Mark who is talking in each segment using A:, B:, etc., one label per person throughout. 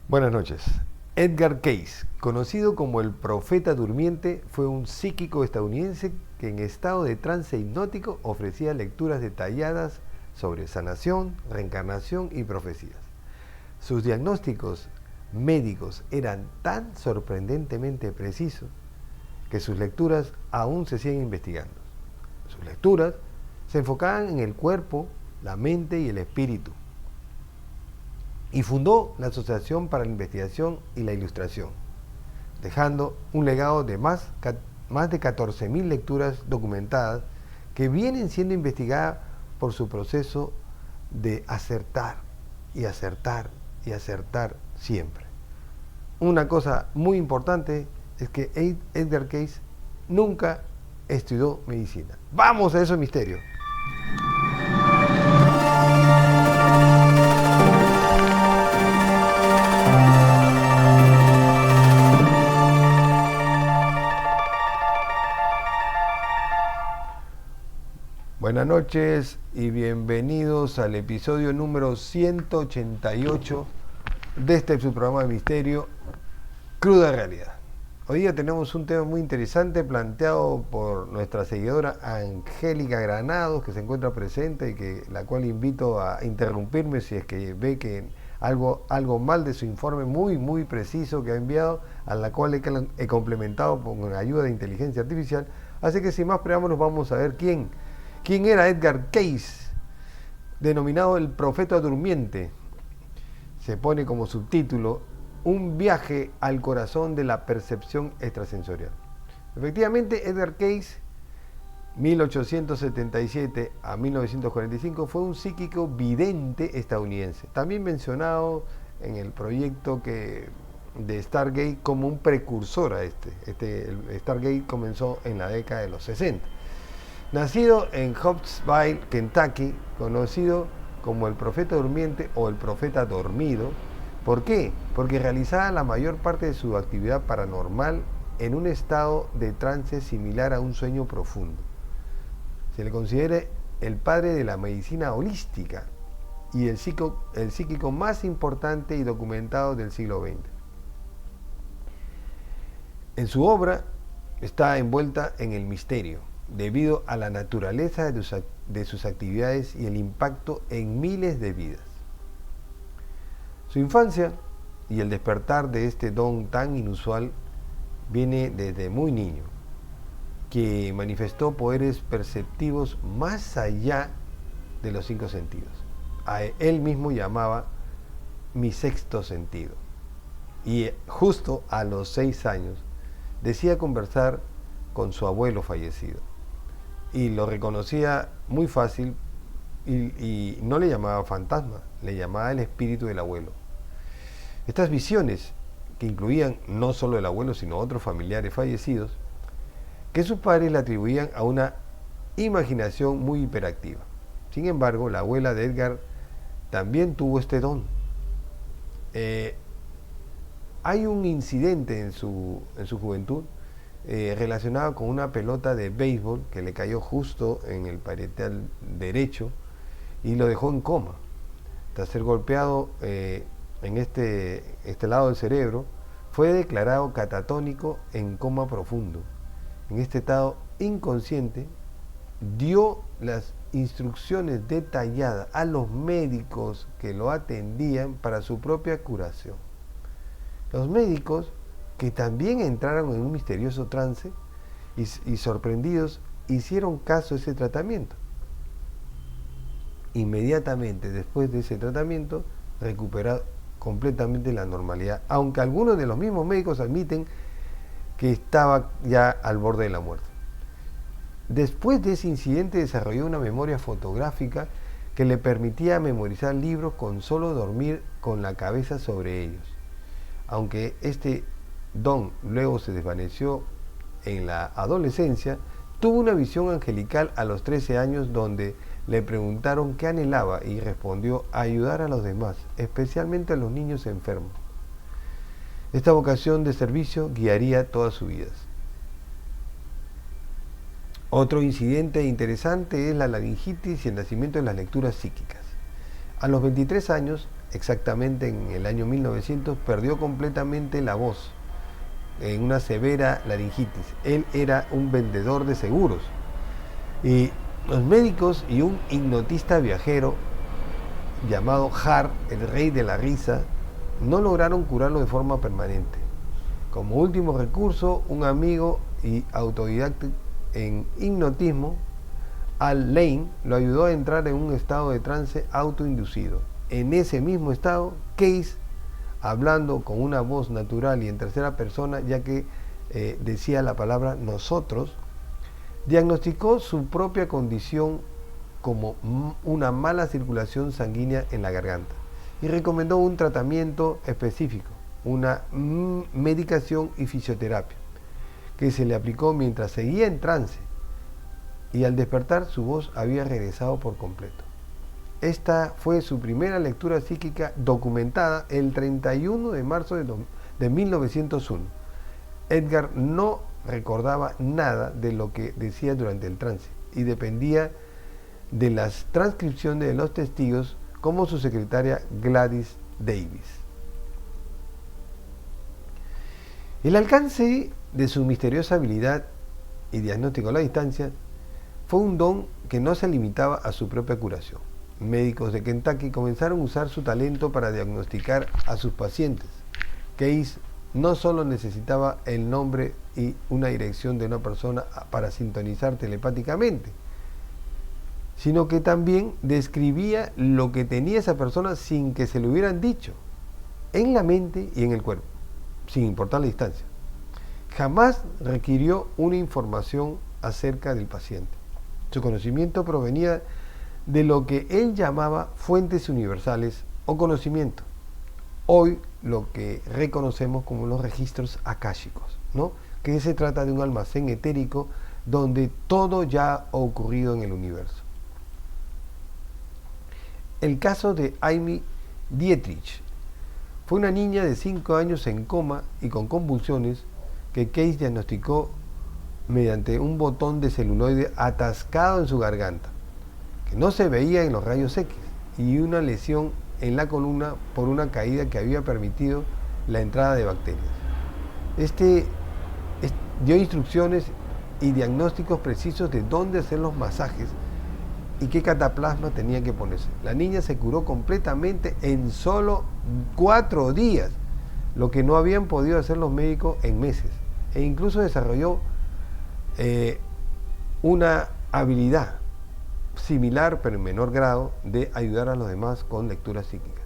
A: Buenas noches. Edgar Cayce, conocido como el profeta durmiente, fue un psíquico estadounidense que en estado de trance hipnótico ofrecía lecturas detalladas sobre sanación, reencarnación y profecías. Sus diagnósticos médicos eran tan sorprendentemente precisos que sus lecturas aún se siguen investigando. Sus lecturas se enfocaban en el cuerpo, la mente y el espíritu, y fundó la Asociación para la Investigación y la Ilustración, dejando un legado de más de 14.000 lecturas documentadas que vienen siendo investigadas por su proceso de acertar y acertar y acertar siempre. Una cosa muy importante es que Edgar Cayce nunca estudió medicina. ¡Vamos a esos misterios! Buenas noches y bienvenidos al episodio número 188 de este su programa de misterio, Cruda Realidad. Hoy día tenemos un tema muy interesante planteado por nuestra seguidora Angélica Granados, que se encuentra presente y la cual invito a interrumpirme si es que ve que algo mal de su informe muy preciso que ha enviado, a la cual he complementado con ayuda de inteligencia artificial. Así que sin más preámbulos vamos a ver quién era Edgar Cayce, denominado el profeta durmiente. Se pone como subtítulo un viaje al corazón de la percepción extrasensorial. Efectivamente, Edgar Cayce, 1877 a 1945, fue un psíquico vidente estadounidense, también mencionado en el proyecto de Stargate como un precursor a el Stargate comenzó en la década de los 60. Nacido en Huntsville, Kentucky, conocido como el profeta durmiente o el profeta dormido. ¿Por qué? Porque realizaba la mayor parte de su actividad paranormal en un estado de trance similar a un sueño profundo. Se le considera el padre de la medicina holística y el psíquico más importante y documentado del siglo XX. En su obra está envuelta en el misterio, debido a la naturaleza de sus actividades y el impacto en miles de vidas. Su infancia y el despertar de este don tan inusual viene desde muy niño, que manifestó poderes perceptivos más allá de los 5 sentidos. Él mismo llamaba mi sexto sentido. Y justo a los 6 años decía conversar con su abuelo fallecido. Y lo reconocía muy fácil y no le llamaba fantasma, le llamaba el espíritu del abuelo. Estas visiones, que incluían no solo el abuelo, sino otros familiares fallecidos, que sus padres le atribuían a una imaginación muy hiperactiva. Sin embargo, la abuela de Edgar también tuvo este don. Hay un incidente en su juventud relacionado con una pelota de béisbol que le cayó justo en el parietal derecho y lo dejó en coma. Tras ser golpeado en este lado del cerebro, fue declarado catatónico en coma profundo. En este estado inconsciente, dio las instrucciones detalladas a los médicos que lo atendían para su propia curación. Los médicos, que también entraron en un misterioso trance y sorprendidos, hicieron caso a ese tratamiento. Inmediatamente después de ese tratamiento, recuperó completamente la normalidad, aunque algunos de los mismos médicos admiten que estaba ya al borde de la muerte. Después de ese incidente desarrolló una memoria fotográfica que le permitía memorizar libros con solo dormir con la cabeza sobre ellos. Aunque este don luego se desvaneció en la adolescencia, tuvo una visión angelical a los 13 años donde le preguntaron qué anhelaba y respondió: ayudar a los demás, especialmente a los niños enfermos. Esta vocación de servicio guiaría toda su vida. Otro incidente interesante es la laringitis y el nacimiento de las lecturas psíquicas. A los 23 años, exactamente en el año 1900, perdió completamente la voz en una severa laringitis. Él era un vendedor de seguros y los médicos y un hipnotista viajero llamado Hart, el rey de la risa, no lograron curarlo de forma permanente. Como último recurso, un amigo y autodidacta en hipnotismo, Al Lane, lo ayudó a entrar en un estado de trance autoinducido. En ese mismo estado, Case, hablando con una voz natural y en tercera persona, ya que decía la palabra nosotros, diagnosticó su propia condición como una mala circulación sanguínea en la garganta y recomendó un tratamiento específico, una medicación y fisioterapia, que se le aplicó mientras seguía en trance, y al despertar su voz había regresado por completo. Esta fue su primera lectura psíquica documentada el 31 de marzo de 1901. Edgar no recordaba nada de lo que decía durante el trance y dependía de las transcripciones de los testigos, como su secretaria Gladys Davis. El alcance de su misteriosa habilidad y diagnóstico a la distancia fue un don que no se limitaba a su propia curación. Médicos de Kentucky comenzaron a usar su talento para diagnosticar a sus pacientes. Case no solo necesitaba el nombre y una dirección de una persona para sintonizar telepáticamente, sino que también describía lo que tenía esa persona sin que se lo hubieran dicho, en la mente y en el cuerpo, sin importar la distancia. Jamás requirió una información acerca del paciente. Su conocimiento provenía de lo que él llamaba fuentes universales o conocimiento, hoy lo que reconocemos como los registros akáshicos, ¿no? Que se trata de un almacén etérico donde todo ya ha ocurrido en el universo. El caso de Amy Dietrich fue una niña de 5 años en coma y con convulsiones que Case diagnosticó mediante un botón de celuloide atascado en su garganta, que no se veía en los rayos X, y una lesión en la columna por una caída que había permitido la entrada de bacterias. Dio instrucciones y diagnósticos precisos de dónde hacer los masajes y qué cataplasma tenía que ponerse. La niña se curó completamente en solo 4 días, lo que no habían podido hacer los médicos en meses, e incluso desarrolló una habilidad similar, pero en menor grado, de ayudar a los demás con lecturas psíquicas.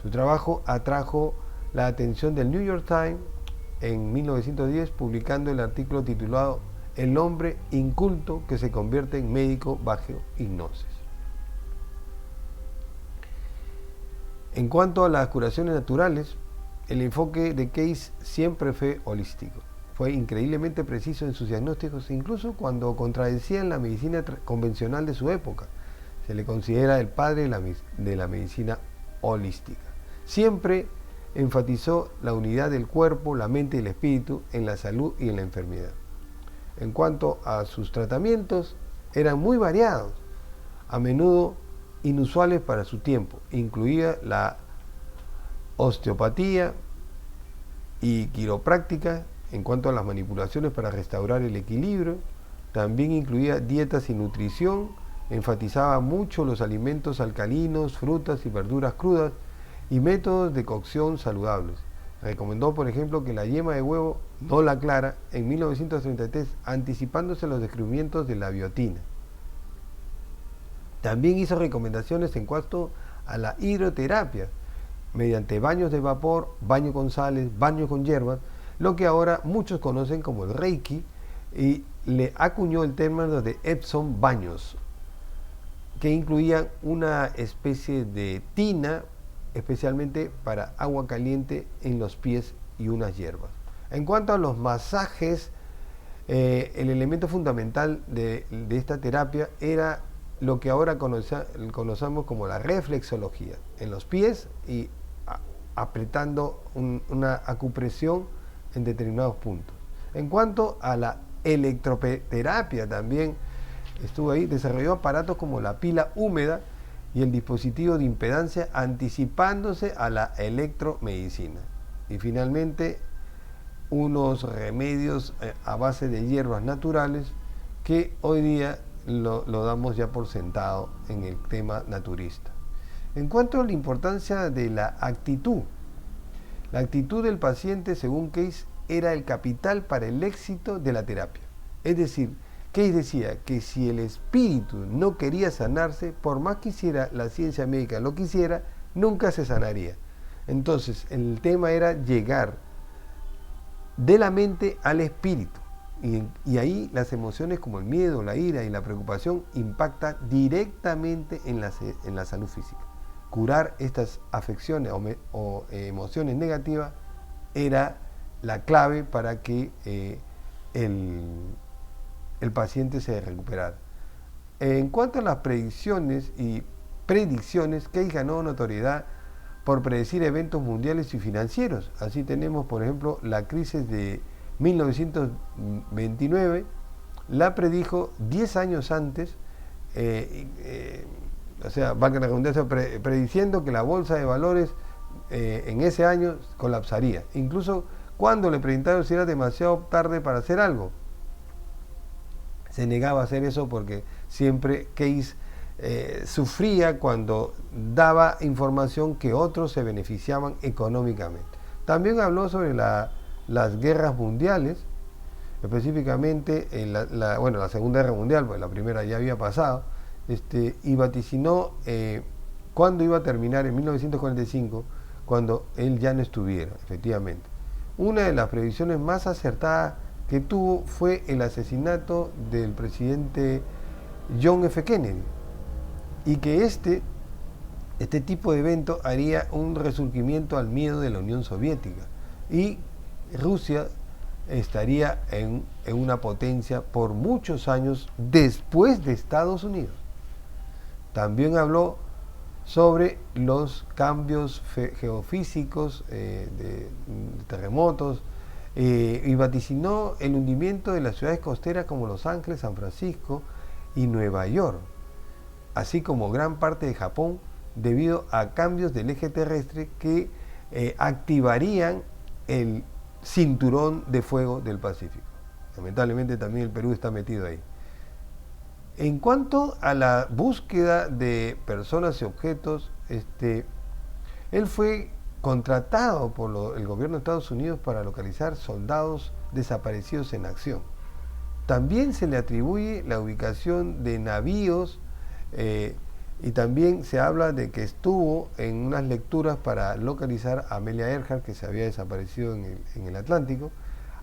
A: Su trabajo atrajo la atención del New York Times en 1910, publicando el artículo titulado "El hombre inculto que se convierte en médico bajo hipnosis". En cuanto a las curaciones naturales, el enfoque de Case siempre fue holístico. Fue increíblemente preciso en sus diagnósticos, incluso cuando contradecían la medicina convencional de su época. Se le considera el padre de la medicina holística. Siempre enfatizó la unidad del cuerpo, la mente y el espíritu en la salud y en la enfermedad. En cuanto a sus tratamientos, eran muy variados, a menudo inusuales para su tiempo. Incluía la osteopatía y quiropráctica. En cuanto a las manipulaciones para restaurar el equilibrio, también incluía dietas y nutrición, enfatizaba mucho los alimentos alcalinos, frutas y verduras crudas y métodos de cocción saludables. Recomendó, por ejemplo, que la yema de huevo, no la clara, en 1933, anticipándose a los descubrimientos de la biotina. También hizo recomendaciones en cuanto a la hidroterapia, mediante baños de vapor, baño con sales, baño con hierbas, lo que ahora muchos conocen como el Reiki, y le acuñó el término de Epsom baños, que incluían una especie de tina especialmente para agua caliente en los pies y unas hierbas. En cuanto a los masajes, el elemento fundamental de esta terapia era lo que ahora conocemos como la reflexología, en los pies y apretando una acupresión en determinados puntos. En cuanto a la electroterapia, también estuvo ahí, desarrolló aparatos como la pila húmeda y el dispositivo de impedancia, anticipándose a la electromedicina. Y finalmente, unos remedios a base de hierbas naturales que hoy día lo damos ya por sentado en el tema naturista. En cuanto a la importancia de la actitud del paciente, según Case, era el capital para el éxito de la terapia. Es decir, Case decía que si el espíritu no quería sanarse, por más que hiciera la ciencia médica lo quisiera, nunca se sanaría. Entonces, el tema era llegar de la mente al espíritu. Y ahí las emociones como el miedo, la ira y la preocupación impactan directamente en la salud física. Curar estas afecciones o emociones negativas era la clave para que el paciente se recuperara. En cuanto a las predicciones, Case ganó notoriedad por predecir eventos mundiales y financieros. Así tenemos, por ejemplo, la crisis de 1929, la predijo 10 años antes, o sea, valga la redundancia, prediciendo que la bolsa de valores en ese año colapsaría. Incluso cuando le preguntaron si era demasiado tarde para hacer algo, se negaba a hacer eso porque siempre Case sufría cuando daba información que otros se beneficiaban económicamente. También habló sobre las guerras mundiales, específicamente la Segunda Guerra Mundial, pues la primera ya había pasado, y vaticinó cuándo iba a terminar en 1945, cuando él ya no estuviera, efectivamente. Una de las previsiones más acertadas que tuvo fue el asesinato del presidente John F. Kennedy, y que este tipo de evento haría un resurgimiento al miedo de la Unión Soviética, y Rusia estaría en una potencia por muchos años después de Estados Unidos. También habló sobre los cambios geofísicos, de terremotos, y vaticinó el hundimiento de las ciudades costeras como Los Ángeles, San Francisco y Nueva York, así como gran parte de Japón, debido a cambios del eje terrestre que activarían el cinturón de fuego del Pacífico. Lamentablemente también el Perú está metido ahí. En cuanto a la búsqueda de personas y objetos, él fue contratado por el gobierno de Estados Unidos para localizar soldados desaparecidos en acción. También se le atribuye la ubicación de navíos, y también se habla de que estuvo en unas lecturas para localizar a Amelia Earhart, que se había desaparecido en el Atlántico,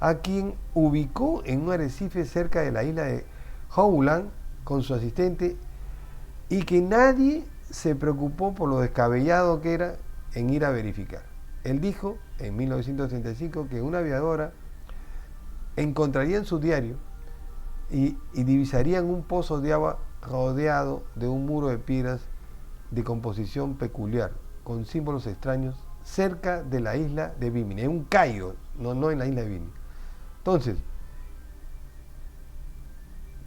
A: a quien ubicó en un arrecife cerca de la isla de Howland con su asistente, y que nadie se preocupó por lo descabellado que era en ir a verificar. Él dijo en 1935 que una aviadora encontraría en su diario y divisarían un pozo de agua rodeado de un muro de piedras de composición peculiar, con símbolos extraños, cerca de la isla de Bimini, en un cayos, no en la isla de Bimini. Entonces,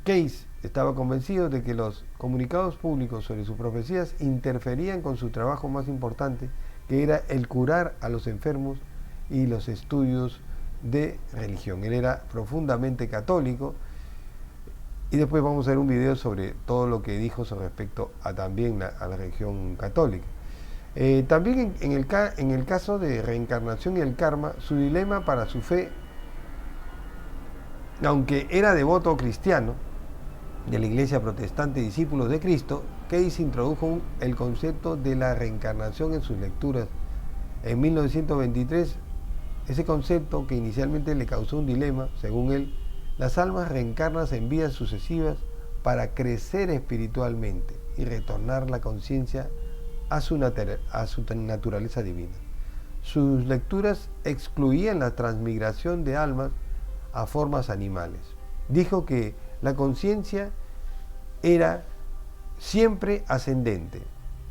A: Case estaba convencido de que los comunicados públicos sobre sus profecías interferían con su trabajo más importante, que era el curar a los enfermos y los estudios de religión. Él era profundamente católico, y después vamos a ver un video sobre todo lo que dijo sobre respecto a también a la religión católica. También en el caso de reencarnación y el karma, su dilema para su fe, aunque era devoto cristiano de la iglesia protestante Discípulos de Cristo, Case introdujo el concepto de la reencarnación en sus lecturas. En 1923, ese concepto, que inicialmente le causó un dilema, según él, las almas reencarnan en vidas sucesivas para crecer espiritualmente y retornar la conciencia a su naturaleza divina. Sus lecturas excluían la transmigración de almas a formas animales. Dijo que la conciencia era siempre ascendente,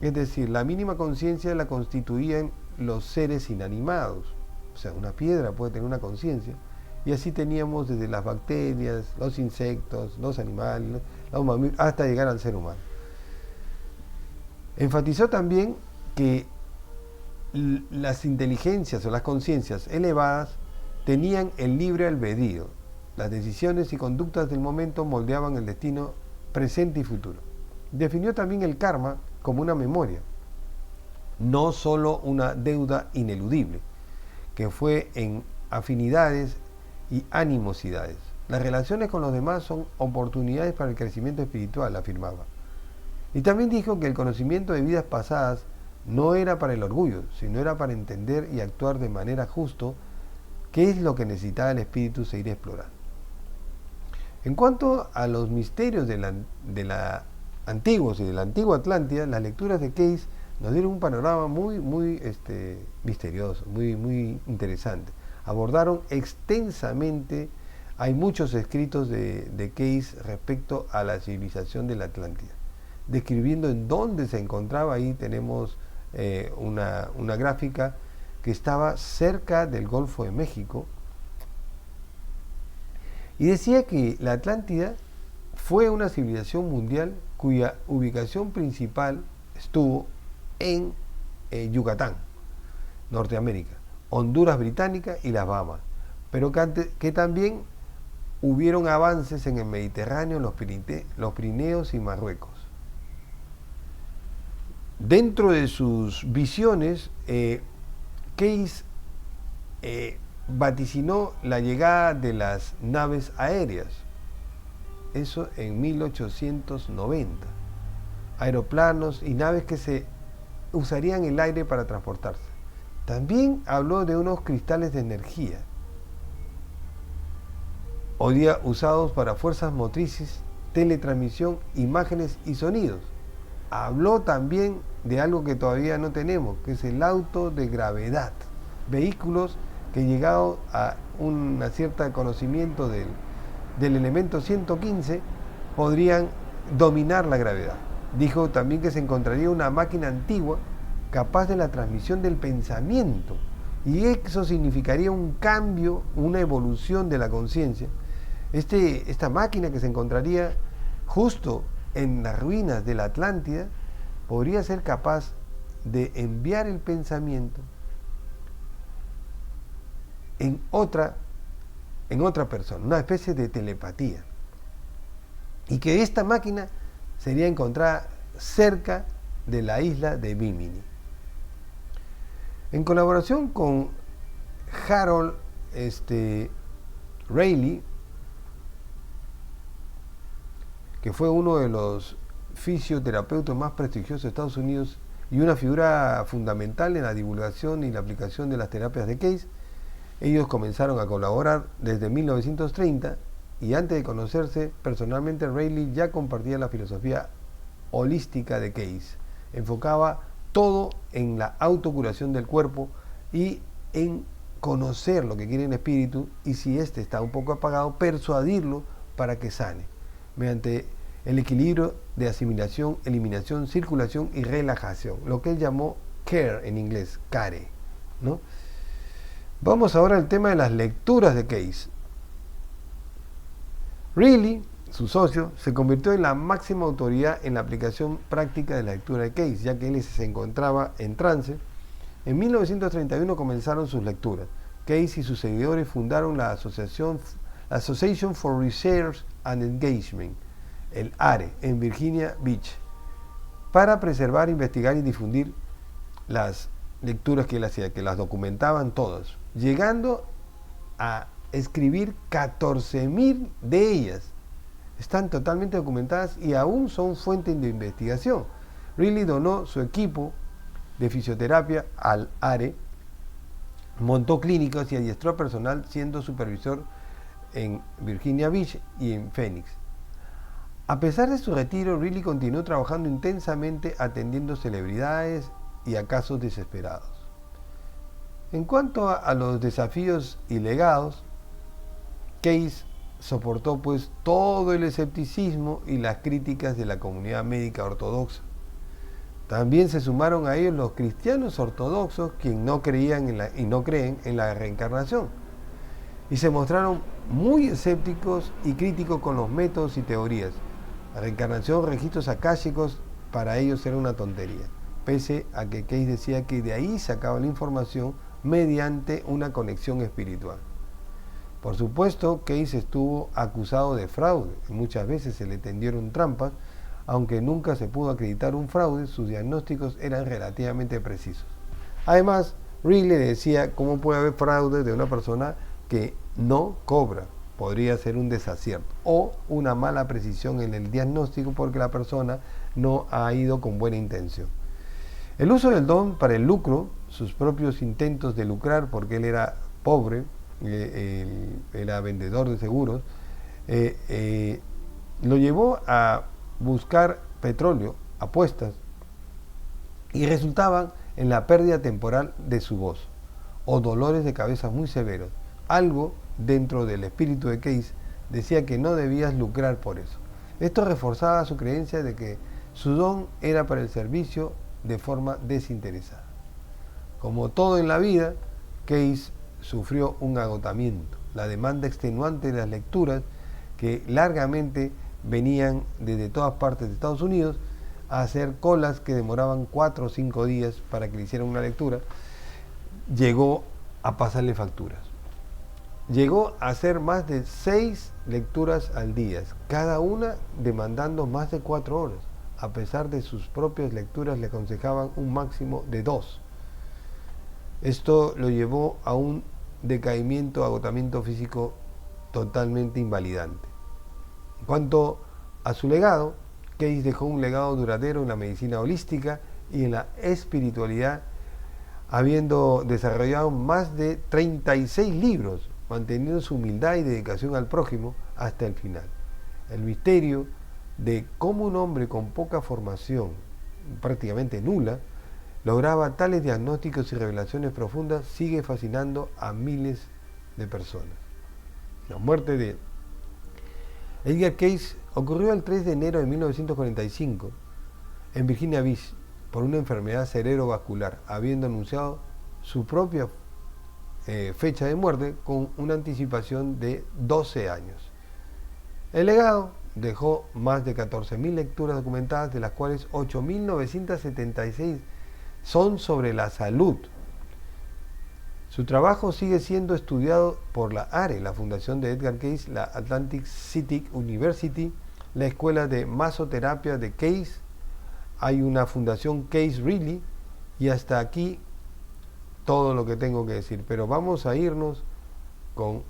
A: es decir, la mínima conciencia la constituían los seres inanimados. O sea, una piedra puede tener una conciencia, y así teníamos desde las bacterias, los insectos, los animales, los mamíferos, hasta llegar al ser humano. Enfatizó también que las inteligencias o las conciencias elevadas tenían el libre albedrío. Las decisiones y conductas del momento moldeaban el destino presente y futuro. Definió también el karma como una memoria, no solo una deuda ineludible, que fue en afinidades y animosidades. Las relaciones con los demás son oportunidades para el crecimiento espiritual, afirmaba. Y también dijo que el conocimiento de vidas pasadas no era para el orgullo, sino era para entender y actuar de manera justa qué es lo que necesitaba el espíritu seguir explorando. En cuanto a los misterios de la antiguos y de la antigua Atlántida, las lecturas de Case nos dieron un panorama muy misterioso, muy interesante. Abordaron extensamente, hay muchos escritos de Case respecto a la civilización de la Atlántida, describiendo en dónde se encontraba. Ahí tenemos una gráfica que estaba cerca del Golfo de México, y decía que la Atlántida fue una civilización mundial cuya ubicación principal estuvo en Yucatán, Norteamérica, Honduras Británica y las Bahamas, pero que también hubieron avances en el Mediterráneo, los Pirineos y Marruecos. Dentro de sus visiones, Case vaticinó la llegada de las naves aéreas, eso en 1890, aeroplanos y naves que se usarían el aire para transportarse. También habló de unos cristales de energía, hoy día usados para fuerzas motrices, teletransmisión, imágenes y sonidos. Habló también de algo que todavía no tenemos, que es el auto de gravedad, vehículos que llegado a un cierto conocimiento del elemento 115 podrían dominar la gravedad. Dijo también que se encontraría una máquina antigua capaz de la transmisión del pensamiento, y eso significaría un cambio, una evolución de la conciencia. Esta máquina que se encontraría justo en las ruinas de la Atlántida podría ser capaz de enviar el pensamiento en otra persona, una especie de telepatía, y que esta máquina sería encontrada cerca de la isla de Bimini. En colaboración con Harold Rayleigh, que fue uno de los fisioterapeutas más prestigiosos de Estados Unidos y una figura fundamental en la divulgación y la aplicación de las terapias de Case, ellos comenzaron a colaborar desde 1930, y antes de conocerse personalmente, Rayleigh ya compartía la filosofía holística de Case. Enfocaba todo en la autocuración del cuerpo y en conocer lo que quiere el espíritu, y si éste está un poco apagado, persuadirlo para que sane, mediante el equilibrio de asimilación, eliminación, circulación y relajación, lo que él llamó care en inglés, care, ¿no? Vamos ahora al tema de las lecturas de Case. Rayleigh, su socio, se convirtió en la máxima autoridad en la aplicación práctica de la lectura de Case, ya que él se encontraba en trance. En 1931 comenzaron sus lecturas. Case y sus seguidores fundaron la Association for Research and Engagement, el ARE, en Virginia Beach, para preservar, investigar y difundir las lecturas que él hacía, que las documentaban todas, llegando a escribir 14.000 de ellas. Están totalmente documentadas y aún son fuente de investigación. Rayleigh donó su equipo de fisioterapia al ARE, montó clínicas y adiestró a personal, siendo supervisor en Virginia Beach y en Phoenix. A pesar de su retiro, Rayleigh continuó trabajando intensamente atendiendo celebridades y a casos desesperados. En cuanto a los desafíos y legados, Case soportó pues todo el escepticismo y las críticas de la comunidad médica ortodoxa. También se sumaron a ellos los cristianos ortodoxos, quienes no creían y no creen en la reencarnación, y se mostraron muy escépticos y críticos con los métodos y teorías. La reencarnación, registros akáshicos para ellos era una tontería, pese a que Case decía que de ahí sacaba la información mediante una conexión espiritual. Por supuesto, Case estuvo acusado de fraude, muchas veces se le tendieron trampas, aunque nunca se pudo acreditar un fraude, sus diagnósticos eran relativamente precisos. Además, Riley decía cómo puede haber fraude de una persona que no cobra. Podría ser un desacierto o una mala precisión en el diagnóstico porque la persona no ha ido con buena intención. El uso del don para el lucro, sus propios intentos de lucrar porque él era pobre, era vendedor de seguros, lo llevó a buscar petróleo, apuestas, y resultaban en la pérdida temporal de su voz o dolores de cabeza muy severos. Algo dentro del espíritu de Case decía que no debías lucrar por eso. Esto reforzaba su creencia de que su don era para el servicio de forma desinteresada. Como todo en la vida, Case sufrió un agotamiento, la demanda extenuante de las lecturas que largamente venían desde todas partes de Estados Unidos a hacer colas que demoraban 4 o 5 días para que le hicieran una lectura, llegó a pasarle facturas. Llegó a hacer más de 6 lecturas al día, cada una demandando más de 4 horas. A pesar de sus propias lecturas, le aconsejaban un máximo de 2. Esto lo llevó a un decaimiento, agotamiento físico totalmente invalidante. En cuanto a su legado, Case dejó un legado duradero en la medicina holística y en la espiritualidad, habiendo desarrollado más de 36 libros, manteniendo su humildad y dedicación al prójimo hasta el final. El misterio de cómo un hombre con poca formación, prácticamente nula, lograba tales diagnósticos y revelaciones profundas sigue fascinando a miles de personas. La muerte de Edgar Case ocurrió el 3 de enero de 1945 en Virginia Beach por una enfermedad cerebrovascular, habiendo anunciado su propia fecha de muerte con una anticipación de 12 años. El legado dejó más de 14.000 lecturas documentadas, de las cuales 8.976 son sobre la salud. Su trabajo sigue siendo estudiado por la ARE, la Fundación de Edgar Case, la Atlantic City University, la Escuela de Masoterapia de Case, hay una fundación Case Riley, y hasta aquí todo lo que tengo que decir. Pero vamos a irnos con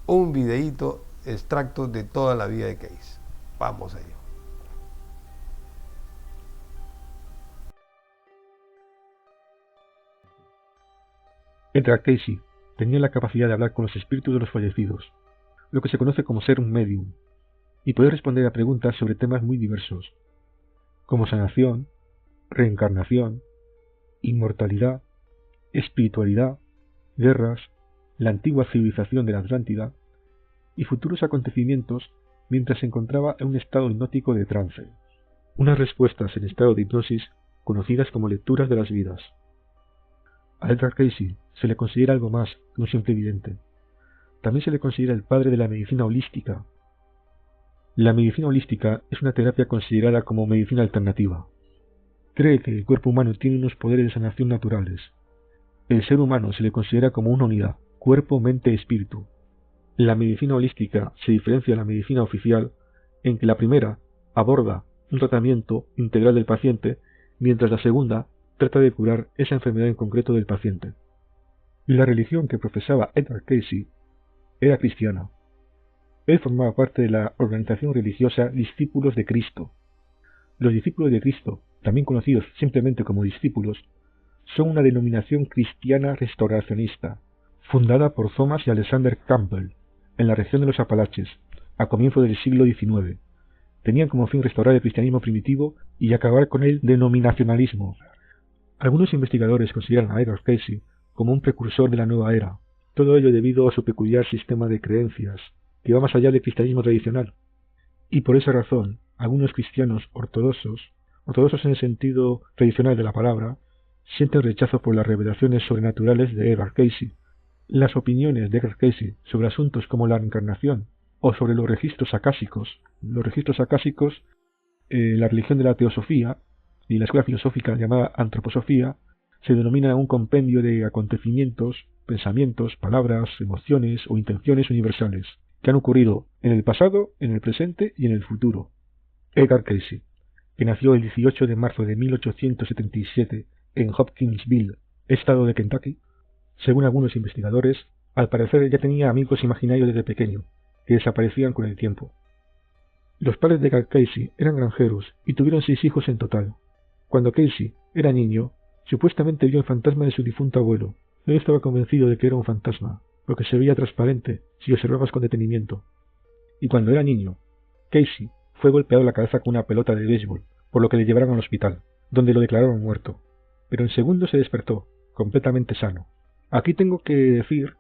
A: un videíto extracto de toda la vida de Case. Vamos a ello.
B: Edgar Cayce tenía la capacidad de hablar con los espíritus de los fallecidos, lo que se conoce como ser un medium, y poder responder a preguntas sobre temas muy diversos, como sanación, reencarnación, inmortalidad, espiritualidad, guerras, la antigua civilización de la Atlántida y futuros acontecimientos mientras se encontraba en un estado hipnótico de trance. Unas respuestas en estado de hipnosis conocidas como lecturas de las vidas. A Edgar Cayce se le considera algo más que un simple vidente. También se le considera el padre de la medicina holística. La medicina holística es una terapia considerada como medicina alternativa. Cree que el cuerpo humano tiene unos poderes de sanación naturales. El ser humano se le considera como una unidad, cuerpo, mente, espíritu. La medicina holística se diferencia de la medicina oficial en que la primera aborda un tratamiento integral del paciente, mientras la segunda trata de curar esa enfermedad en concreto del paciente. Y la religión que profesaba Edgar Cayce era cristiana. Él formaba parte de la organización religiosa Discípulos de Cristo. Los discípulos de Cristo, también conocidos simplemente como discípulos, son una denominación cristiana restauracionista, fundada por Thomas y Alexander Campbell, en la región de los Apalaches, a comienzos del siglo XIX. Tenían como fin restaurar el cristianismo primitivo y acabar con el denominacionalismo. Algunos investigadores consideran a Edgar Cayce como un precursor de la nueva era, todo ello debido a su peculiar sistema de creencias, que va más allá del cristianismo tradicional. Y por esa razón, algunos cristianos ortodoxos en el sentido tradicional de la palabra, sienten rechazo por las revelaciones sobrenaturales de Edgar Cayce. Las opiniones de Edgar Cayce sobre asuntos como la reencarnación o sobre los registros acásicos. Los registros acásicos, la religión de la teosofía, y la escuela filosófica llamada antroposofía se denomina un compendio de acontecimientos, pensamientos, palabras, emociones o intenciones universales que han ocurrido en el pasado, en el presente y en el futuro. Edgar Cayce, que nació el 18 de marzo de 1877 en Hopkinsville, estado de Kentucky, según algunos investigadores, al parecer ya tenía amigos imaginarios desde pequeño, que desaparecían con el tiempo. Los padres de Edgar Cayce eran granjeros y tuvieron 6 hijos en total. Cuando Cayce era niño, supuestamente vio el fantasma de su difunto abuelo. No estaba convencido de que era un fantasma, porque se veía transparente si observabas con detenimiento. Y cuando era niño, Cayce fue golpeado en la cabeza con una pelota de béisbol, por lo que le llevaron al hospital, donde lo declararon muerto. Pero en segundos se despertó, completamente sano. Aquí tengo que decir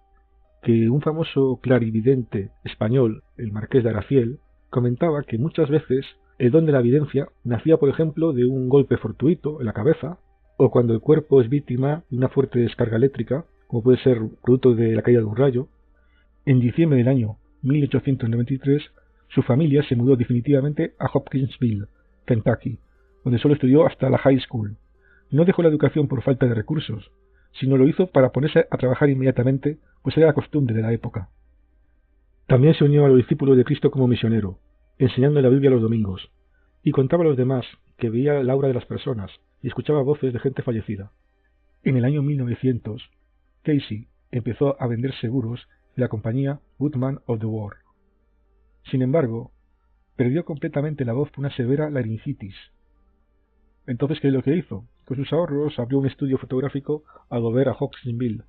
B: que un famoso clarividente español, el Marqués de Araciel, comentaba que muchas veces el don de la evidencia nacía, por ejemplo, de un golpe fortuito en la cabeza, o cuando el cuerpo es víctima de una fuerte descarga eléctrica, como puede ser producto de la caída de un rayo. En diciembre del año 1893, su familia se mudó definitivamente a Hopkinsville, Kentucky, donde solo estudió hasta la high school. No dejó la educación por falta de recursos, sino lo hizo para ponerse a trabajar inmediatamente, pues era la costumbre de la época. También se unió a los discípulos de Cristo como misionero, enseñando la Biblia los domingos, y contaba a los demás que veía la aura de las personas y escuchaba voces de gente fallecida. En el año 1900, Cayce empezó a vender seguros de la compañía Goodman of the World. Sin embargo, perdió completamente la voz por una severa laringitis. Entonces, ¿qué es lo que hizo? Con sus ahorros abrió un estudio fotográfico al volver a Hopkinsville.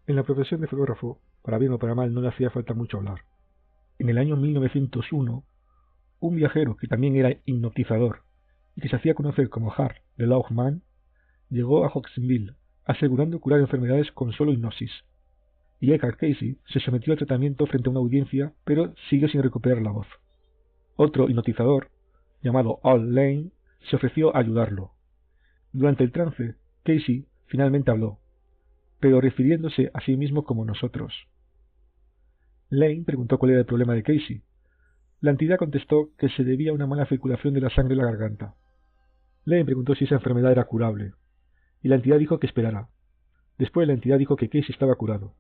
B: En la profesión de fotógrafo, para bien o para mal, no le hacía falta mucho hablar. En el año 1901, un viajero que también era hipnotizador y que se hacía conocer como Hart the Log Man, llegó a Hopkinsville, asegurando curar enfermedades con solo hipnosis. Y Edgar Cayce se sometió al tratamiento frente a una audiencia, pero siguió sin recuperar la voz. Otro hipnotizador, llamado Al Lane, se ofreció a ayudarlo. Durante el trance, Cayce finalmente habló, pero refiriéndose a sí mismo como nosotros. Lane preguntó cuál era el problema de Cayce. La entidad contestó que se debía a una mala circulación de la sangre en la garganta. Lane preguntó si esa enfermedad era curable, y la entidad dijo que esperara. Después la entidad dijo que Cayce estaba curado.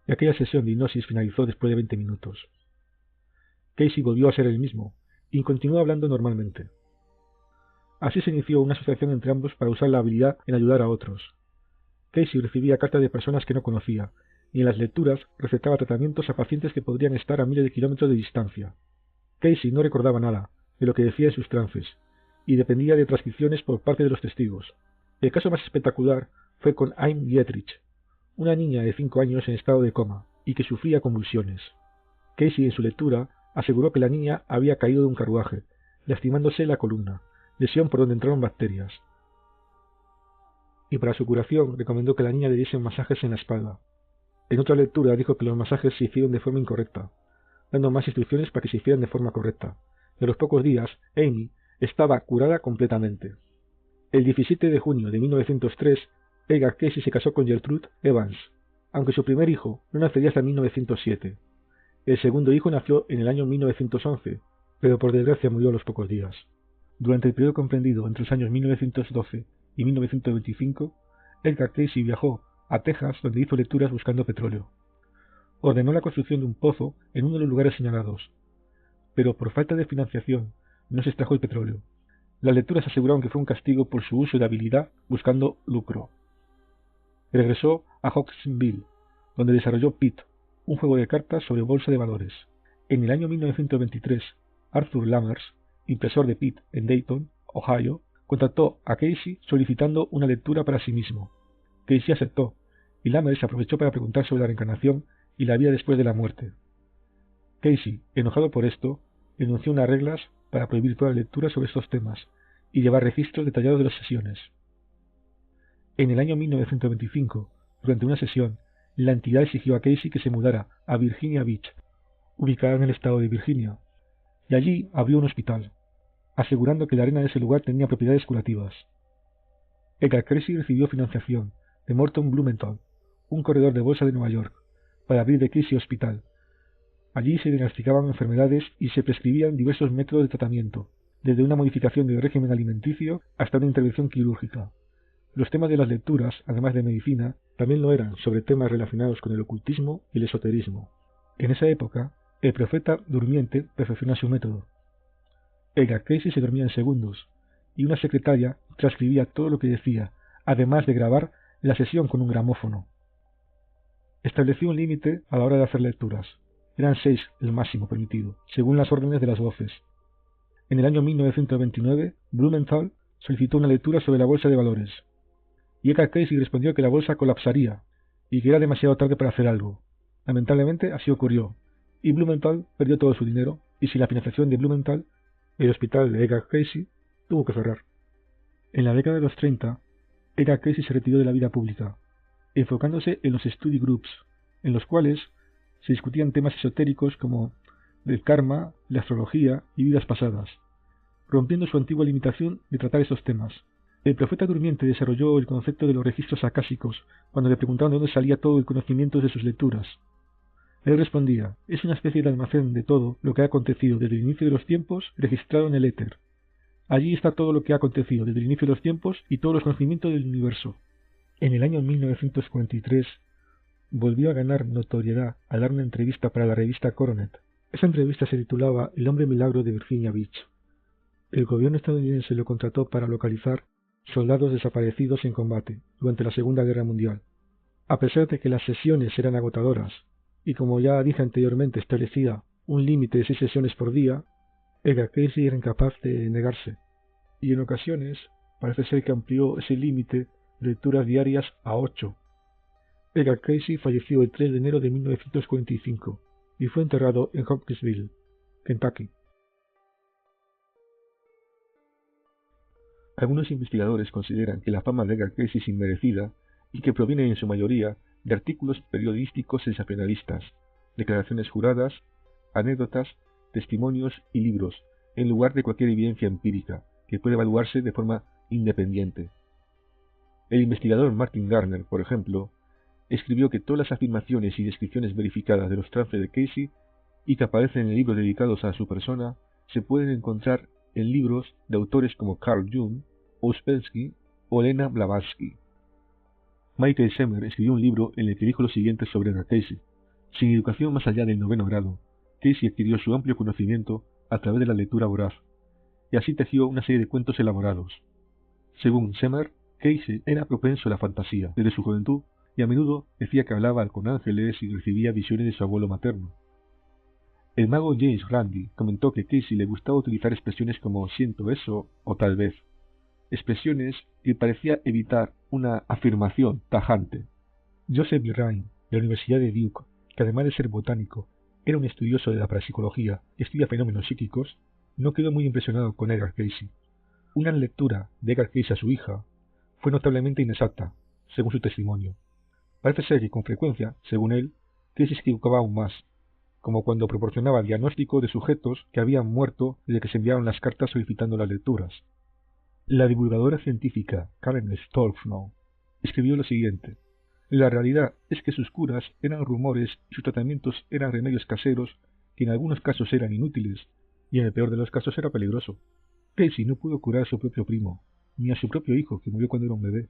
B: Y aquella sesión de hipnosis finalizó después de 20 minutos. Cayce volvió a ser el mismo, y continuó hablando normalmente. Así se inició una asociación entre ambos para usar la habilidad en ayudar a otros. Cayce recibía cartas de personas que no conocía, y en las lecturas recetaba tratamientos a pacientes que podrían estar a miles de kilómetros de distancia. Cayce no recordaba nada de lo que decía en sus trances, y dependía de transcripciones por parte de los testigos. El caso más espectacular fue con Aim Dietrich, una niña de 5 años en estado de coma, y que sufría convulsiones. Cayce en su lectura aseguró que la niña había caído de un carruaje, lastimándose la columna, lesión por donde entraron bacterias. Y para su curación recomendó que la niña le diesen masajes en la espalda. En otra lectura dijo que los masajes se hicieron de forma incorrecta, dando más instrucciones para que se hicieran de forma correcta. Y a los pocos días, Amy estaba curada completamente. El 17 de junio de 1903, Edgar Cayce se casó con Gertrude Evans, aunque su primer hijo no nacería hasta 1907. El segundo hijo nació en el año 1911, pero por desgracia murió a los pocos días. Durante el periodo comprendido entre los años 1912 y 1925, Edgar Cayce viajó a Texas, donde hizo lecturas buscando petróleo. Ordenó la construcción de un pozo en uno de los lugares señalados, pero por falta de financiación no se extrajo el petróleo. Las lecturas aseguraron que fue un castigo por su uso de habilidad buscando lucro. Regresó a Hopkinsville, donde desarrolló Pitt, un juego de cartas sobre bolsa de valores. En el año 1923, Arthur Lammers, impresor de Pitt en Dayton, Ohio, contactó a Cayce solicitando una lectura para sí mismo. Cayce aceptó, y Lammers aprovechó para preguntar sobre la reencarnación y la vida después de la muerte. Cayce, enojado por esto, enunció unas reglas para prohibir toda lectura sobre estos temas y llevar registros detallados de las sesiones. En el año 1925, durante una sesión, la entidad exigió a Cayce que se mudara a Virginia Beach, ubicada en el estado de Virginia, y allí abrió un hospital, asegurando que la arena de ese lugar tenía propiedades curativas. Edgar Cayce recibió financiación de Morton Blumenthal, un corredor de bolsa de Nueva York, para abrir The Cayce Hospital. Allí se diagnosticaban enfermedades y se prescribían diversos métodos de tratamiento, desde una modificación del régimen alimenticio hasta una intervención quirúrgica. Los temas de las lecturas, además de medicina, también lo eran sobre temas relacionados con el ocultismo y el esoterismo. En esa época, el profeta durmiente perfeccionó su método. Edgar Cayce se dormía en segundos, y una secretaria transcribía todo lo que decía, además de grabar la sesión con un gramófono. Estableció un límite a la hora de hacer lecturas. Eran 6 el máximo permitido, según las órdenes de las voces. En el año 1929, Blumenthal solicitó una lectura sobre la bolsa de valores, y Edgar Cayce respondió que la bolsa colapsaría y que era demasiado tarde para hacer algo. Lamentablemente así ocurrió, y Blumenthal perdió todo su dinero, y sin la financiación de Blumenthal, el hospital de Edgar Cayce tuvo que cerrar. En la década de los 30, Edgar Cayce se retiró de la vida pública, enfocándose en los study groups, en los cuales se discutían temas esotéricos como el karma, la astrología y vidas pasadas, rompiendo su antigua limitación de tratar esos temas. El profeta durmiente desarrolló el concepto de los registros acásicos cuando le preguntaban de dónde salía todo el conocimiento de sus lecturas. Él respondía: es una especie de almacén de todo lo que ha acontecido desde el inicio de los tiempos registrado en el éter. Allí está todo lo que ha acontecido desde el inicio de los tiempos y todos los conocimientos del universo. En el año 1943 volvió a ganar notoriedad al dar una entrevista para la revista Coronet. Esa entrevista se titulaba El hombre milagro de Virginia Beach. El gobierno estadounidense lo contrató para localizar soldados desaparecidos en combate durante la Segunda Guerra Mundial. A pesar de que las sesiones eran agotadoras y, como ya dije anteriormente, establecía un límite de 6 sesiones por día, Edgar Cayce era incapaz de negarse, y en ocasiones parece ser que amplió ese límite de lecturas diarias a 8. Edgar Cayce falleció el 3 de enero de 1945 y fue enterrado en Hopkinsville, Kentucky. Algunos investigadores consideran que la fama de Edgar Cayce es inmerecida y que proviene en su mayoría de artículos periodísticos sensacionalistas, declaraciones juradas, anécdotas, testimonios y libros, en lugar de cualquier evidencia empírica que puede evaluarse de forma independiente. El investigador Martin Gardner, por ejemplo, escribió que todas las afirmaciones y descripciones verificadas de los trances de Cayce y que aparecen en libros dedicados a su persona se pueden encontrar en libros de autores como Carl Jung, Ouspensky o Elena Blavatsky. Michael Semer escribió un libro en el que dijo lo siguiente sobre Edgar Cayce: sin educación más allá del 9º grado, Cayce adquirió su amplio conocimiento a través de la lectura voraz, y así tejió una serie de cuentos elaborados. Según Semer, Cayce era propenso a la fantasía desde su juventud y a menudo decía que hablaba con ángeles y recibía visiones de su abuelo materno. El mago James Randi comentó que Cayce le gustaba utilizar expresiones como siento eso o tal vez, expresiones que parecía evitar una afirmación tajante. Joseph Lorraine, de la Universidad de Duke, que además de ser botánico, era un estudioso de la parapsicología y estudia fenómenos psíquicos, no quedó muy impresionado con Edgar Cayce. Una lectura de Edgar Cayce a su hija fue notablemente inexacta, según su testimonio. Parece ser que con frecuencia, según él, Cayce se equivocaba aún más, como cuando proporcionaba diagnóstico de sujetos que habían muerto desde que se enviaron las cartas solicitando las lecturas. La divulgadora científica Karen Stolfnow escribió lo siguiente: la realidad es que sus curas eran rumores y sus tratamientos eran remedios caseros que en algunos casos eran inútiles y en el peor de los casos era peligroso. Cayce no pudo curar a su propio primo, ni a su propio hijo que murió cuando era un bebé.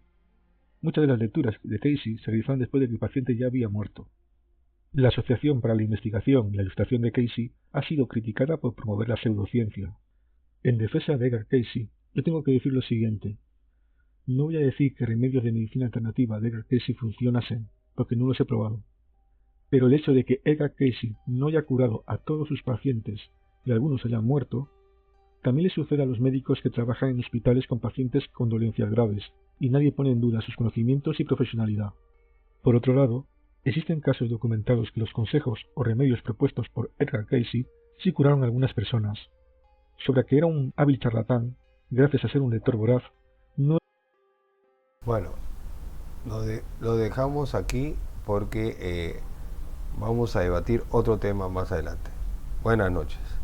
B: Muchas de las lecturas de Cayce se realizaron después de que el paciente ya había muerto. La Asociación para la Investigación y la Ilustración de Cayce ha sido criticada por promover la pseudociencia. En defensa de Edgar Cayce, yo tengo que decir lo siguiente: no voy a decir que remedios de medicina alternativa de Edgar Cayce funcionasen, porque no los he probado. Pero el hecho de que Edgar Cayce no haya curado a todos sus pacientes y algunos hayan muerto, también le sucede a los médicos que trabajan en hospitales con pacientes con dolencias graves, y nadie pone en duda sus conocimientos y profesionalidad. Por otro lado, existen casos documentados que los consejos o remedios propuestos por Edgar Cayce sí curaron a algunas personas. Sobre que era un hábil charlatán, gracias a ser un lector voraz, no...
A: Bueno, lo dejamos aquí porque vamos a debatir otro tema más adelante. Buenas noches.